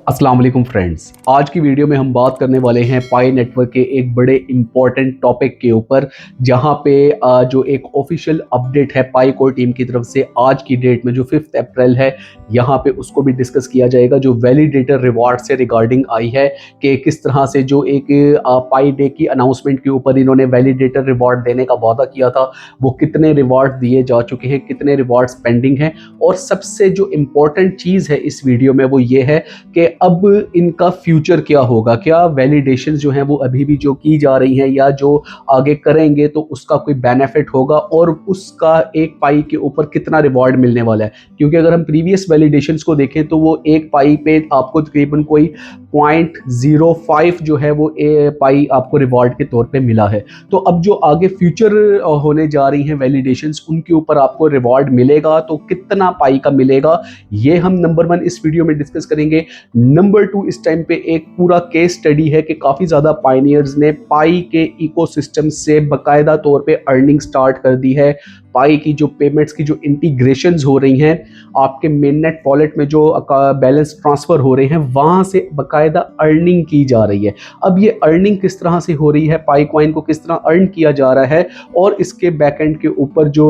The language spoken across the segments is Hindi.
अस्सलाम वालेकुम फ्रेंड्स। आज की वीडियो में हम बात करने वाले हैं पाई नेटवर्क के एक बड़े इंपॉर्टेंट टॉपिक के ऊपर, जहां पे जो एक ऑफिशियल अपडेट है पाई कोर टीम की तरफ से आज की डेट में जो 5 अप्रैल है, यहां पे उसको भी डिस्कस किया जाएगा। जो वैलिडेटर रिवार्ड से रिगार्डिंग आई है कि किस तरह से जो एक पाई डे की अनाउंसमेंट के ऊपर इन्होंने वैलिडेटर रिवार्ड देने का वादा किया था, वो कितने रिवार्ड दिए जा चुके हैं, कितने रिवार्ड्स पेंडिंग हैं। और सबसे जो इम्पोर्टेंट चीज़ है इस वीडियो में वो ये है कि अब इनका फ्यूचर क्या होगा, क्या वैलिडेशन जो हैं वो अभी भी जो की जा रही हैं या जो आगे करेंगे तो उसका कोई बेनिफिट होगा और उसका एक पाई के ऊपर कितना रिवॉर्ड मिलने वाला है। क्योंकि अगर हम प्रीवियस वैलिडेशंस को देखें तो वो एक पाई पे आपको तकरीबन कोई 0.05 जो है वो पाई आपको रिवॉर्ड के तौर पे मिला है। तो अब जो आगे फ्यूचर होने जा रही हैं वैलिडेशंस, उनके ऊपर आपको रिवॉर्ड मिलेगा तो कितना पाई का मिलेगा, ये हम नंबर 1 इस वीडियो में डिस्कस करेंगे। नंबर 2, इस टाइम पे एक पूरा केस स्टडी है कि काफ़ी ज़्यादा पायनियर्स ने पाई के इकोसिस्टम से बाकायदा तौर पे अर्निंग स्टार्ट कर दी है। पाई की जो पेमेंट्स की जो इंटीग्रेशंस हो रही हैं, आपके मेननेट वॉलेट में जो बैलेंस ट्रांसफ़र हो रहे हैं, वहाँ से बाकायदा अर्निंग की जा रही है। अब ये अर्निंग किस तरह से हो रही है, पाई कॉइन को किस तरह अर्न किया जा रहा है और इसके बैकएंड के ऊपर जो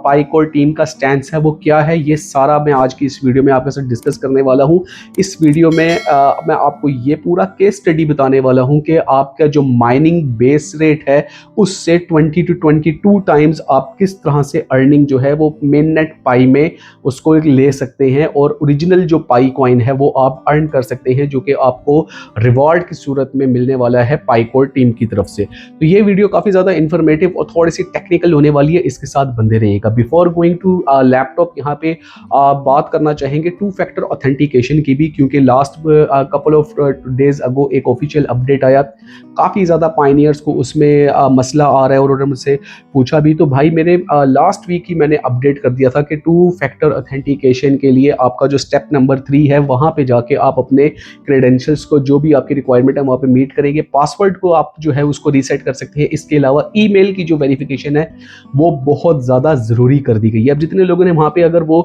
पाई कोर टीम का स्टैंस है वो क्या है, ये सारा मैं आज की इस वीडियो में आपके साथ डिस्कस करने वाला हूँ। इस वीडियो में मैं आपको ये पूरा केस स्टडी बताने वाला हूं कि आपका जो माइनिंग बेस रेट है उससे 20 to 22 टाइम्स आप किस तरह से अर्निंग जो है वो मेन नेट पाई में उसको ले सकते हैं और ओरिजिनल जो पाई कॉइन है वो आप अर्न कर सकते हैं, जो कि आपको रिवॉर्ड की सूरत में मिलने वाला है पाई कोर टीम की तरफ से। तो ये वीडियो काफ़ी ज़्यादा इंफॉर्मेटिव और थोड़ी सी टेक्निकल होने वाली है, इसके साथ बंधे रहिएगा। बिफोर गोइंग टू लैपटॉप, यहाँ पे बात करना चाहेंगे 2 फैक्टर ऑथेंटिकेशन की भी, क्योंकि last couple of days ago एक ऑफिशियल अपडेट आया। काफ़ी ज़्यादा पायनियर्स को उसमें मसला आ रहा है और उन्होंने मुझसे पूछा भी, तो भाई मेरे लास्ट वीक ही मैंने अपडेट कर दिया था कि 2 फैक्टर ऑथेंटिकेशन के लिए आपका जो स्टेप नंबर 3 है, वहाँ पे जाके आप अपने क्रेडेंशियल्स को जो भी आपकी रिक्वायरमेंट है वहाँ पे मीट करेंगे। पासवर्ड को आप जो है उसको रीसेट कर सकते हैं। इसके अलावा ईमेल की जो वेरिफिकेशन है वो बहुत ज़्यादा ज़रूरी कर दी गई है। अब जितने लोगों ने वहाँ पे अगर वो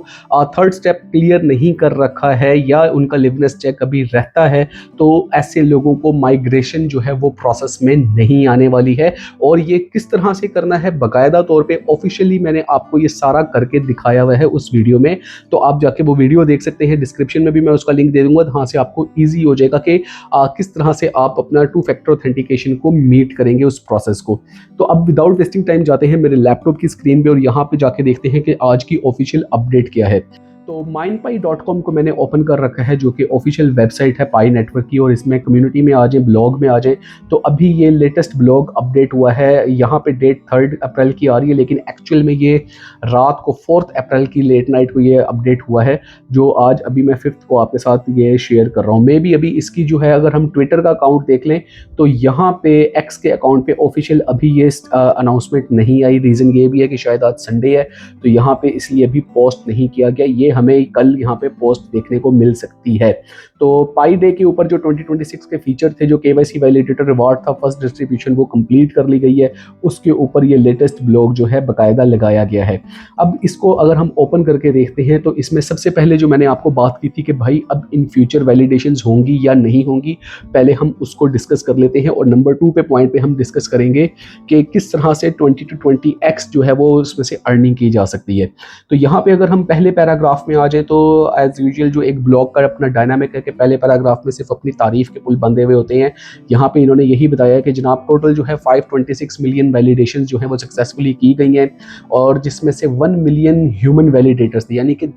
थर्ड स्टेप क्लियर नहीं कर रखा है या उनका लिवनेस चेक अभी रहता है, तो ऐसे लोगों को माइग्रेशन जो है वो प्रोसेस में नहीं आने वाली है। और ये किस तरह से करना है, बाकायदा तौर पे ऑफिशियली मैंने आपको ये सारा करके दिखाया हुआ है उस वीडियो में, तो आप जाके वो वीडियो देख सकते हैं। डिस्क्रिप्शन में भी मैं उसका लिंक दे दूंगा, वहाँ से आपको ईजी हो जाएगा कि किस तरह से आप अपना 2 फैक्टर ऑथेंटिकेशन को मीट करेंगे उस प्रोसेस को। तो अब विदाउट वेस्टिंग टाइम जाते हैं मेरे लैपटॉप की स्क्रीन पे और यहाँ पे जाके देखते हैं कि आज की ऑफिशियल अपडेट क्या है। तो mindpi.com को मैंने ओपन कर रखा है, जो कि ऑफिशियल वेबसाइट है पाई नेटवर्क की, और इसमें कम्युनिटी में आ जाए, ब्लॉग में आ जाए, तो अभी ये लेटेस्ट ब्लॉग अपडेट हुआ है। यहाँ पे डेट 3 अप्रैल की आ रही है, लेकिन एक्चुअल में ये रात को 4 अप्रैल की लेट नाइट को ये अपडेट हुआ है, जो आज अभी मैं 5 को आपके साथ ये शेयर कर रहा हूँ। मे भी अभी इसकी जो है, अगर हम ट्विटर का अकाउंट देख लें तो यहाँ पे एक्स के अकाउंट पे ऑफिशियल अभी ये अनाउंसमेंट नहीं आई। रीज़न ये भी है कि शायद आज संडे है, तो यहाँ पे इसलिए अभी पोस्ट नहीं किया गया। ये हमें कल यहाँ पे पोस्ट देखने को मिल सकती है। तो पाई डे के ऊपर जो 2026 के फीचर थे, जो केवाईसी वैलिडेटर रिवार्ड था, फर्स्ट डिस्ट्रीब्यूशन वो कंप्लीट कर ली गई है। उसके ऊपर ये लेटेस्ट ब्लॉग जो है बाकायदा लगाया गया है। अब इसको अगर हम ओपन करके देखते हैं तो इसमें सबसे पहले जो मैंने आपको बात की थी कि भाई अब इन फ्यूचर वैलिडेशंस होंगी या नहीं होंगी, पहले हम उसको डिस्कस कर लेते हैं। और नंबर 2 पे पॉइंट पे हम डिस्कस करेंगे कि किस तरह से 20 to 20x जो है वो उसमें से अर्निंग की जा सकती है। तो यहाँ पे अगर हम पहले पैराग्राफ में आ जाए तो एज यूजुअल जो एक ब्लॉग का अपना डायनामिक है कि पहले पैराग्राफ में सिर्फ अपनी तारीफ के पुल बंधे हुए होते हैं। यहाँ पे इन्होंने यही बताया है कि जनाब टोटल जो है 526 मिलियन वैलिडेशन जो है वो सक्सेसफुली की गई हैं, और जिसमें से 1 मिलियन ह्यूमन वैलिडेटर्स थे, यानी कि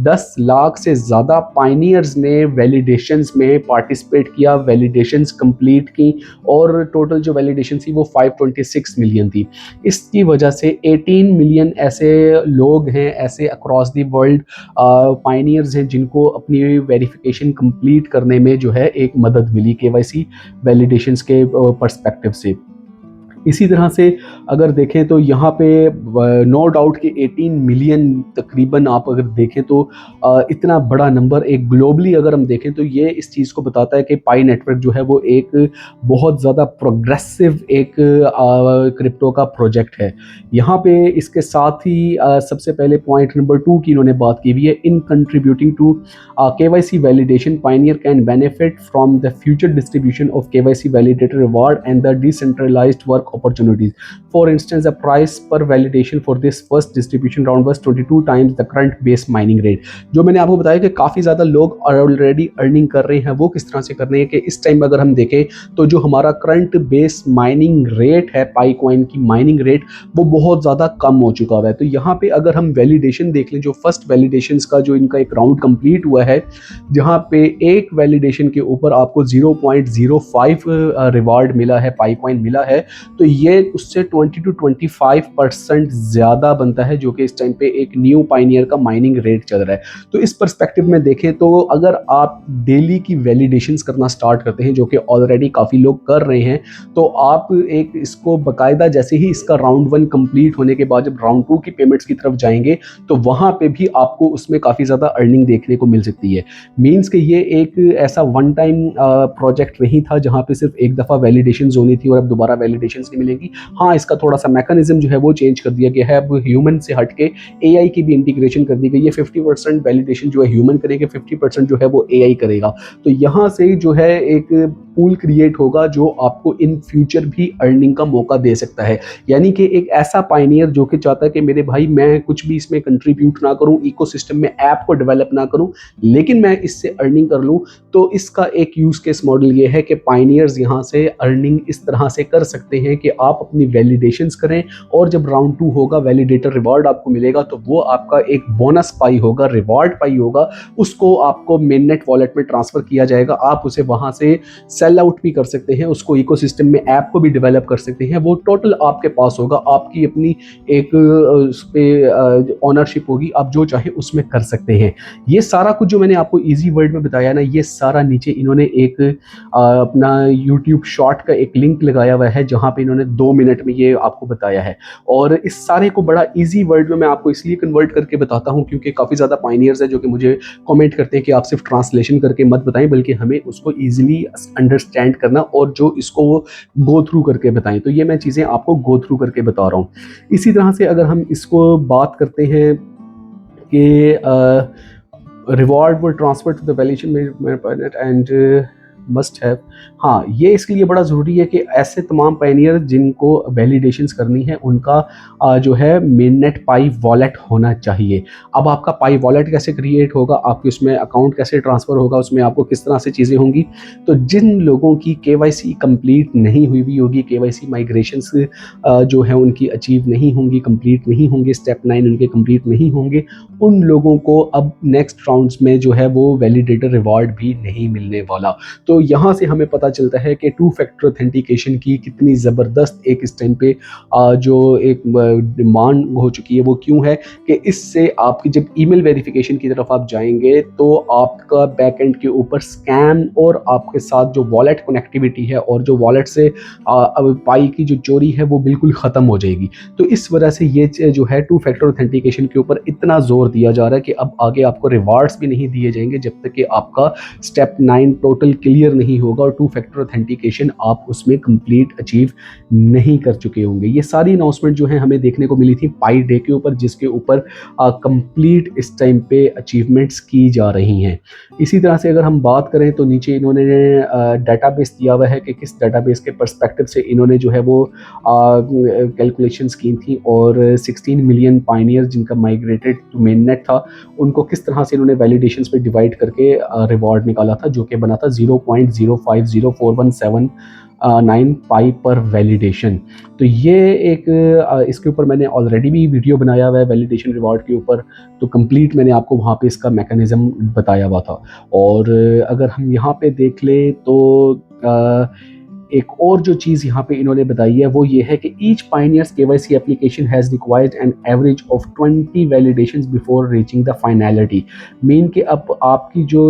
10 लाख से ज़्यादा पाइनियर्स ने वैलिडेशंस में पार्टिसिपेट किया, वैलिडेशंस कंप्लीट की, और टोटल जो वैलिडेशन थी वो 526 मिलियन थी। इसकी वजह से 18 मिलियन ऐसे लोग हैं, ऐसे अक्रॉस दी वर्ल्ड पायनियर्स हैं जिनको अपनी वेरिफिकेशन कंप्लीट करने में जो है एक मदद मिली केवाईसी वैलिडेशंस के पर्सपेक्टिव से। इसी तरह से अगर देखें तो यहाँ पे नो डाउट कि 18 मिलियन तकरीबन आप अगर देखें तो इतना बड़ा नंबर एक ग्लोबली अगर हम देखें तो ये इस चीज़ को बताता है कि पाई नेटवर्क जो है वो एक बहुत ज़्यादा प्रोग्रेसिव एक क्रिप्टो का प्रोजेक्ट है। यहाँ पे इसके साथ ही सबसे पहले पॉइंट नंबर 2 की इन्होंने बात की हुई है, in contributing to KYC validation, Pioneer can benefit from the future distribution of KYC validator reward and the decentralized work opportunities. For instance, the price per validation for this first distribution round was 22 times the current base mining rate. जो मैंने आपको बताया कि काफ़ी ज़्यादा लोग ऑलरेडी अर्निंग कर रहे हैं, वो किस तरह से कर रहे हैं कि इस टाइम अगर हम देखें तो जो हमारा करंट बेस माइनिंग रेट है, पाई कॉइन की माइनिंग रेट, वो बहुत ज़्यादा कम हो चुका हुआ है। तो यहाँ पे अगर हम वैलिडेशन देख लें, जो फर्स्ट वैलिडेशंस का जो इनका एक राउंड कंप्लीट हुआ है, जहाँ पे एक वैलिडेशन के ऊपर आपको 0.05 रिवार्ड मिला है, पाई कॉइन मिला है, तो ये उससे 20 to 25% ज़्यादा बनता है, जो कि इस टाइम पे एक न्यू पाइनियर का माइनिंग रेट चल रहा है। तो इस पर्सपेक्टिव में देखें तो अगर आप डेली की वैलिडेशंस करना स्टार्ट करते हैं, जो कि ऑलरेडी काफ़ी लोग कर रहे हैं, तो आप एक इसको बाकायदा जैसे ही इसका राउंड 1 कंप्लीट होने के बाद जब राउंड 2 की पेमेंट्स की तरफ जाएंगे, तो वहाँ पे भी आपको उसमें काफ़ी ज़्यादा अर्निंग देखने को मिल सकती है। मीन्स कि ये एक ऐसा वन टाइम प्रोजेक्ट नहीं था जहाँ पे सिर्फ एक दफ़ा वैलिडेशंस होनी थी और अब दोबारा वैलिडेशंस नहीं मिलेंगी। हाँ, इसका थोड़ा सा मैकेनिज्म जो है वो चेंज कर दिया गया है, अब ह्यूमन से हट के एआई की भी इंटीग्रेशन कर दी गई है। 50% वैलिडेशन जो है ह्यूमन करेंगे, 50% जो है वो एआई करेगा। तो यहाँ से जो है एक पूल क्रिएट होगा जो आपको इन फ्यूचर भी अर्निंग का मौका दे सकता है। यानी कि एक ऐसा पायनियर जो कि चाहता है कि मेरे भाई मैं कुछ भी इसमें कंट्रीब्यूट ना करूं, इकोसिस्टम में ऐप को डेवलप ना करूं, लेकिन मैं इससे अर्निंग कर लूं, तो इसका एक यूज केस मॉडल ये है कि पायनियर्स यहाँ से अर्निंग इस तरह से कर सकते हैं कि आप अपनी वैलिडेशंस करें और जब राउंड 2 होगा, वैलिडेटर रिवार्ड आपको मिलेगा, तो वो आपका एक बोनस पाई होगा, रिवार्ड पाई होगा, उसको आपको मेननेट वॉलेट में ट्रांसफर किया जाएगा। आप उसे वहां से सेल आउट भी कर सकते हैं, उसको इकोसिस्टम में ऐप को भी डेवलप कर सकते हैं। वो टोटल आपके पास होगा, आपकी अपनी एक उस पे ऑनरशिप होगी, आप जो चाहे उसमें कर सकते हैं। ये सारा कुछ जो मैंने आपको इजी वर्ड में बताया ना, ये सारा नीचे इन्होंने एक अपना यूट्यूब शॉर्ट का एक लिंक लगाया हुआ है जहाँ पे इन्होंने 2 मिनट में ये आपको बताया है। और इस सारे को बड़ा इजी वर्ड में मैं आपको इसलिए कन्वर्ट करके बताता हूँ क्योंकि काफ़ी ज़्यादा पायनियर्स है जो कि मुझे कमेंट करते हैं कि आप सिर्फ ट्रांसलेशन करके मत बताएं, बल्कि हमें उसको ईजिली अंडरस्टैंड करना और जो इसको वो गो थ्रू करके बताएं। तो ये मैं चीज़ें आपको गो थ्रू करके बता रहा हूँ। इसी तरह से अगर हम इसको बात करते हैं कि reward will transfer to the valuation and must have, हाँ, ये इसके लिए बड़ा ज़रूरी है कि ऐसे तमाम पायनियर जिनको वैलिडेशंस करनी है उनका जो है मेननेट पाई वॉलेट होना चाहिए। अब आपका पाई वॉलेट कैसे क्रिएट होगा, आपके उसमें अकाउंट कैसे ट्रांसफ़र होगा, उसमें आपको किस तरह से चीज़ें होंगी, तो जिन लोगों की केवाईसी कंप्लीट नहीं हुई हुई होगी, केवाईसी माइग्रेशंस जो है उनकी अचीव नहीं होंगी, कंप्लीट नहीं होंगे, स्टेप 9 उनके कंप्लीट नहीं होंगे, उन लोगों को अब नेक्स्ट राउंड्स में जो है वो वैलिडेटर रिवॉर्ड भी नहीं मिलने वाला। तो यहाँ से हमें पता चलता है कि 2 फैक्टर ऑथेंटिकेशन की कितनी ज़बरदस्त एक इस टाइम पे जो एक डिमांड हो चुकी है। वो क्यों है कि इससे आपकी जब ईमेल वेरिफिकेशन की तरफ आप जाएंगे तो आपका बैकएंड के ऊपर स्कैम और आपके साथ जो वॉलेट कनेक्टिविटी है और जो वॉलेट से पाई की जो चोरी है वो बिल्कुल ख़त्म हो जाएगी। तो इस वजह से ये जो है 2 फैक्टर ऑथेंटिकेशन के ऊपर इतना जोर दिया जा रहा है कि अब आगे आपको रिवार्ड्स भी नहीं दिए जाएंगे जब तक कि आपका स्टेप 9 टोटल क्लियर नहीं होगा और 2 फैक्टर ऑथेंटिकेशन आप उसमें कंप्लीट अचीव नहीं कर चुके होंगे। ये सारी अनाउंसमेंट जो है हमें देखने को मिली थी पाई डे के ऊपर, जिसके ऊपर कंप्लीट इस टाइम पे अचीवमेंट्स की जा रही हैं। इसी तरह से अगर हम बात करें तो नीचे इन्होंने डाटाबेस दिया हुआ है कि किस डाटाबेस के पर्सपेक्टिव से इन्होंने जो है वो कैलकुलेशंस की थी और 16 मिलियन पायनियर जिनका माइग्रेटेड टू मेननेट था, उनको किस तरह से इन्होंने वैलिडेशंस पे डिवाइड करके रिवॉर्ड निकाला था, जो कि बना था 0.050417 पाई पर वैलिडेशन। तो ये एक इसके ऊपर मैंने ऑलरेडी भी वीडियो बनाया हुआ है वैलिडेशन रिवॉर्ड के ऊपर, तो कंप्लीट मैंने आपको वहाँ पे इसका मैकेनिज़्म बताया हुआ था। और अगर हम यहाँ पे देख लें तो एक और जो चीज़ यहाँ पे इन्होंने बताई है वो ये है कि each pioneers KYC application has required an average of 20 validations before reaching the finality. Mean कि अब आपकी जो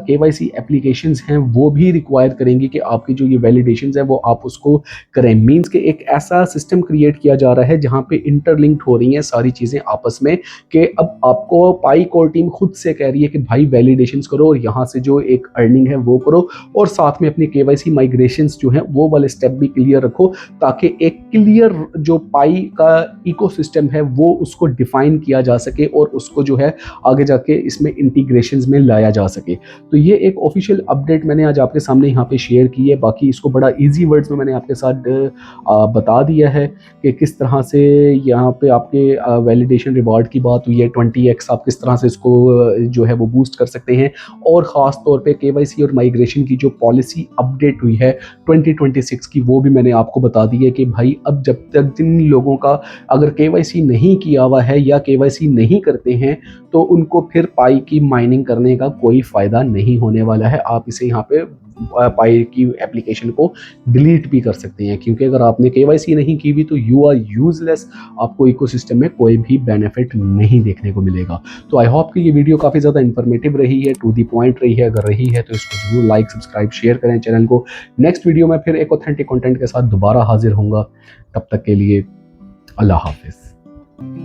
केवाईसी एप्लीकेशंस हैं वो भी रिक्वायर करेंगी कि आपकी जो ये वैलिडेशंस है वो आप उसको करें। मीन्स कि एक ऐसा सिस्टम क्रिएट किया जा रहा है जहाँ पे इंटरलिंक्ड हो रही हैं सारी चीज़ें आपस में, कि अब आपको पाई कोर टीम खुद से कह रही है कि भाई वैलिडेशंस करो और यहाँ से जो एक अर्निंग है वो करो, और साथ में अपनी केवाईसी माइग्रेशंस जो हैं वो वाले स्टेप भी क्लियर रखो, ताकि एक क्लियर जो पाई का इकोसिस्टम है वो उसको डिफाइन किया जा सके और उसको जो है आगे जाके इसमें इंटीग्रेशंस में लाया जा सके। तो ये एक ऑफिशियल अपडेट मैंने आज आपके सामने यहाँ पे शेयर की है। बाकी इसको बड़ा इजी वर्ड्स में मैंने आपके साथ बता दिया है कि किस तरह से यहाँ पे आपके वैलिडेशन रिवार्ड की बात हुई है, 20x आप किस तरह से इसको जो है वो बूस्ट कर सकते हैं। और ख़ास तौर पे केवाईसी और माइग्रेशन की जो पॉलिसी अपडेट हुई है 2026 की, वो भी मैंने आपको बता दी है कि भाई अब जब तक जिन लोगों का अगर केवाईसी नहीं किया हुआ है या केवाईसी नहीं करते हैं तो उनको फिर पाई की माइनिंग करने का कोई फ़ायदा नहीं होने वाला है। आप इसे यहाँ पे पाई की एप्लीकेशन को डिलीट भी कर सकते हैं, क्योंकि अगर आपने केवाईसी नहीं की हुई तो यू आर यूजलेस, आपको इकोसिस्टम में कोई भी बेनिफिट नहीं देखने को मिलेगा। तो आई होप कि ये वीडियो काफ़ी ज़्यादा इंफॉर्मेटिव रही है, टू दी पॉइंट रही है। अगर रही है तो इसको जरूर लाइक सब्सक्राइब शेयर करें चैनल को। नेक्स्ट वीडियो में फिर एक ऑथेंटिक कंटेंट के साथ दोबारा हाजिर होऊंगा। तब तक के लिए अल्लाह हाफिज़।